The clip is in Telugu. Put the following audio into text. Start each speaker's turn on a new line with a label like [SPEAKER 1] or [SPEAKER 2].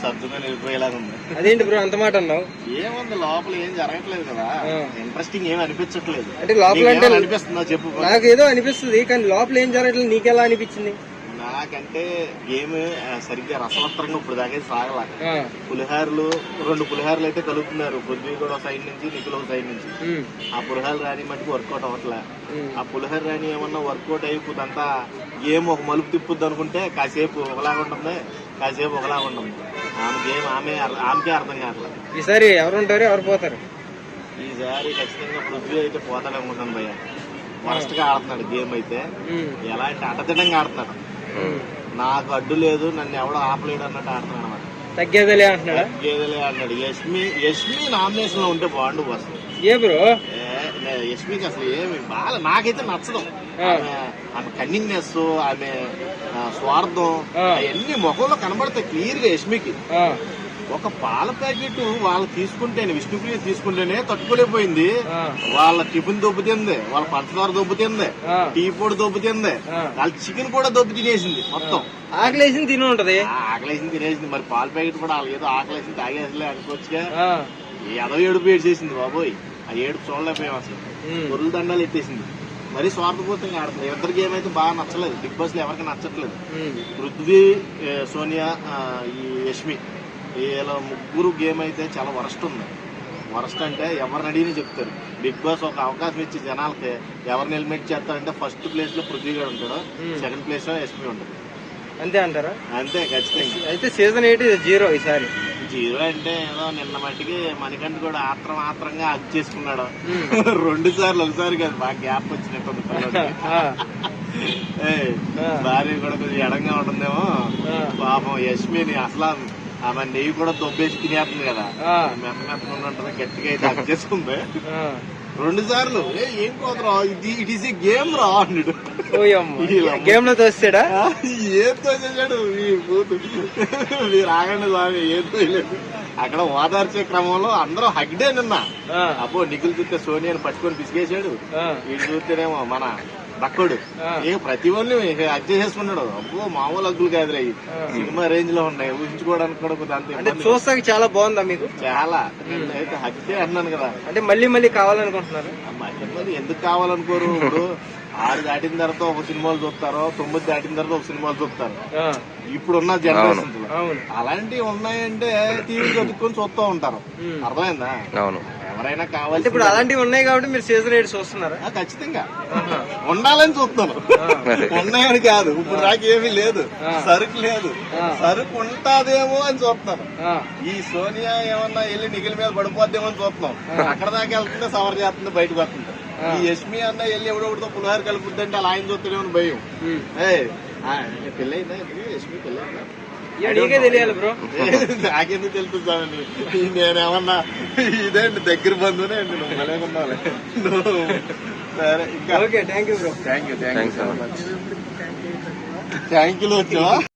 [SPEAKER 1] సర్దుకొని వెళ్ళిపోయేలాగా ఉంది.
[SPEAKER 2] అదేంటి బ్రో అంత మాట అన్నావు?
[SPEAKER 1] ఏముంది లోపల ఏం జరగట్లేదు కదా, ఇంట్రెస్టింగ్ ఏం అనిపించట్లేదు.
[SPEAKER 2] అంటే లోపల అంటే
[SPEAKER 1] అనిపిస్తుందా చెప్పు?
[SPEAKER 2] నాకేదో అనిపిస్తుంది కానీ లోపల ఏం జరగట్లేదు. నీకెలా అనిపించింది?
[SPEAKER 1] నాకంటే గేమ్ సరిగ్గా రసవత్తరంగా ఇప్పుడు దాకా సాగల. పులిహారులు 2 పులిహారులు అయితే కలుపుతున్నారు, పృథ్వీ కూడా సైడ్ నుంచి, నిఖిల్ ఒక సైడ్ నుంచి. ఆ పులిహారు రాని మటుకు వర్కౌట్ అవ్వట్లే. ఆ పులిహారు రాని ఏమన్నా వర్కౌట్ అయిపోతుంది అంతా గేమ్ ఒక మలుపు తిప్పుద్ది అనుకుంటే కాసేపు ఒకలాగా ఉంటుంది, కాసేపు ఒకలాగా ఉంటుంది. ఆమె గేమ్ ఆమెకే అర్థం కావట్లేదు.
[SPEAKER 2] ఈసారి ఎవరు ఉంటారు, ఎవరు పోతారు?
[SPEAKER 1] ఈసారి ఖచ్చితంగా పృథ్వీ అయితే పోతాడు అనుకుంటాను భయ్య. వరస్ట్ గా ఆడుతున్నాడు గేమ్ అయితే, ఎలా అంటే అడ్డదిడ్డంగా ఆడుతున్నాడు. నాకు అడ్డు లేదు, నన్ను ఎవడో ఆపలేడు అన్నట్టు ఆడుతున్నాడు అన్నమాట.
[SPEAKER 2] తగ్గేదలే అంటున్నాడు.
[SPEAKER 1] తగ్గేదలే అన్నాడు. యష్మి నామినేషన్ లో ఉంటే బాగుండు అసలు.
[SPEAKER 2] ఏ బ్రో
[SPEAKER 1] యష్మికి అసలు ఏమి బాగా నాకైతే నచ్చదు. ఆమె కన్నింగ్నెస్, ఆమె స్వార్థం అవన్నీ ముఖంలో కనబడతాయి క్లియర్ గా యష్మికి. ఒక పాల ప్యాకెట్ వాళ్ళు తీసుకుంటేనే, విష్ణుప్రియ తీసుకుంటేనే తట్టుకోలేకపోయింది. వాళ్ళ టిఫిన్ దొబ్బుతింది, వాళ్ళ పంచదార దొబ్బుతింది, టీ పొడి దొబ్బుతింది, వాళ్ళ చికెన్ కూడా దొబ్బు తినేసింది. మొత్తం
[SPEAKER 2] ఆకలేసింది తిని ఉంటది,
[SPEAKER 1] ఆకలేసింది తినేసింది. మరి పాల ప్యాకెట్ కూడా వాళ్ళు ఏదో ఆకలేసింది తాగేసలే అనుకోవచ్చుగా. ఏదో ఏడుపు ఏడ్చేసింది బాబోయ్. ఆ ఏడుపు చూడలేకపోయాం అసలు. గొర్రెల దండాలు ఎట్టేసింది. మరీ స్వార్థపూర్తంగా ఆడుతుంది. ఇద్దరు గేమ్ అయితే బాగా నచ్చలేదు, బిగ్ బాస్ లో ఎవరికి నచ్చట్లేదు. పృథ్వీ, సోనియా, ఈ యష్మి, వీళ్ళ ముగ్గురు గేమ్ అయితే చాలా వరస్ట్ ఉంది. వరస్ట్ అంటే ఎవరిని అడిగినా చెప్తారు. బిగ్ బాస్ ఒక అవకాశం ఇచ్చి జనాలకి ఎవరిని ఎలిమినేట్ చేస్తారంటే ఫస్ట్ ప్లేస్ లో పృథ్వీ గారు ఉంటాడు, సెకండ్ ప్లేస్ లో యష్మి ఉంటుంది.
[SPEAKER 2] అంతే అంటారా?
[SPEAKER 1] అంతే ఖచ్చితంగా.
[SPEAKER 2] అయితే సీజన్ 8 0 ఈసారి.
[SPEAKER 1] 0 అంటే ఏదో నిన్న మట్టికి మణికంఠ కూడా ఆత్రంగా హక్ చేసుకున్నాడు 2 సార్లు. ఒకసారి కాదు, బాగా గ్యాప్ వచ్చినట్టు భార్య కూడా కొంచెం ఎడంగా ఉంటుందేమో పాపం. యష్మిని అసలు ఆమె నెయ్యి కూడా దొబ్బేసి తినేస్తుంది కదా, మెత్తగా ఉంటుంది, గట్టిగా అయితే హక్ చేసుకుంది 2 సార్లు. ఏం కోతరా, ఇట్ ఈస్ ఏ గేమ్ రా అన్నాడు.
[SPEAKER 2] గేమ్ లో తోస్తాడా?
[SPEAKER 1] ఏం తోసేసాడు ఈ పూతు. మీరు ఆగండి స్వామి, ఏం తోయలేదు. అక్కడ ఓదార్చే క్రమంలో అందరూ హగ్డే నిన్న. అబ్బో నిఖిల్ చూస్తే సోనియాని పట్టుకొని పిసిగేశాడు, వీడు చూస్తేనేమో మన దక్కడు ప్రతి ఒళ్ళు హగ్ చేసేసుకున్నాడు. అబ్బో మామూలు హగ్గులు కాదురా, సినిమా రేంజ్ లో ఉన్నాయి, ఊహించుకోవడానికి కూడా అంతే.
[SPEAKER 2] చూస్తాకి చాలా బాగుందా మీకు?
[SPEAKER 1] చాలా. అయితే హగ్గే అన్నాను కదా.
[SPEAKER 2] అంటే మళ్ళీ కావాలనుకుంటున్నారు?
[SPEAKER 1] మళ్ళీ ఎందుకు కావాలనుకోరు? ఇప్పుడు 6 దాటిన తర్వాత ఒక సినిమాలు చూస్తారు, 9 దాటిన తర్వాత ఒక సినిమాలు చూస్తారు. ఇప్పుడున్న జనరేషన్ అలాంటివి ఉన్నాయంటే టీవీ చదువుకొని చూస్తూ ఉంటారు. అర్థమైందా? ఎవరైనా కావాలి.
[SPEAKER 2] ఇప్పుడు అలాంటివి ఉన్నాయి కాబట్టి మీరు సీజన్ 8 చూస్తున్నారా?
[SPEAKER 1] ఖచ్చితంగా ఉండాలని చూస్తున్నాను. ఉన్నాయని కాదు, ఇప్పుడు నాకేమీ లేదు, సరుకు లేదు, సరుకు ఉంటాదేమో అని చూస్తున్నాను. ఈ సోనియా ఏమన్నా వెళ్ళి నిఖిల్ మీద పడిపోద్దేమో అని చూస్తున్నాం. అక్కడ దాకా వెళ్తుంటే సవర్ చేస్తుంది, బయటకు వస్తుంది. ఈ యష్మి అన్న వెళ్ళి ఎవడెవడితో పులిహార కలుపుద్దంటే అలా ఆయన చూస్తేనేమో భయం. పెళ్ళైందా యష్మి? పెళ్ళైందా?
[SPEAKER 2] నీకే తెలియాలి బ్రో.
[SPEAKER 1] నాకెందుకు తెలుస్తుందని, నేనేమన్నా ఇదేంటి దగ్గర బంధువునే అండి, నువ్వు భలేకున్నావు. సరే, ఇంకా
[SPEAKER 2] okay, thank you bro.
[SPEAKER 1] Thank you so much. Thank you వచ్చావా?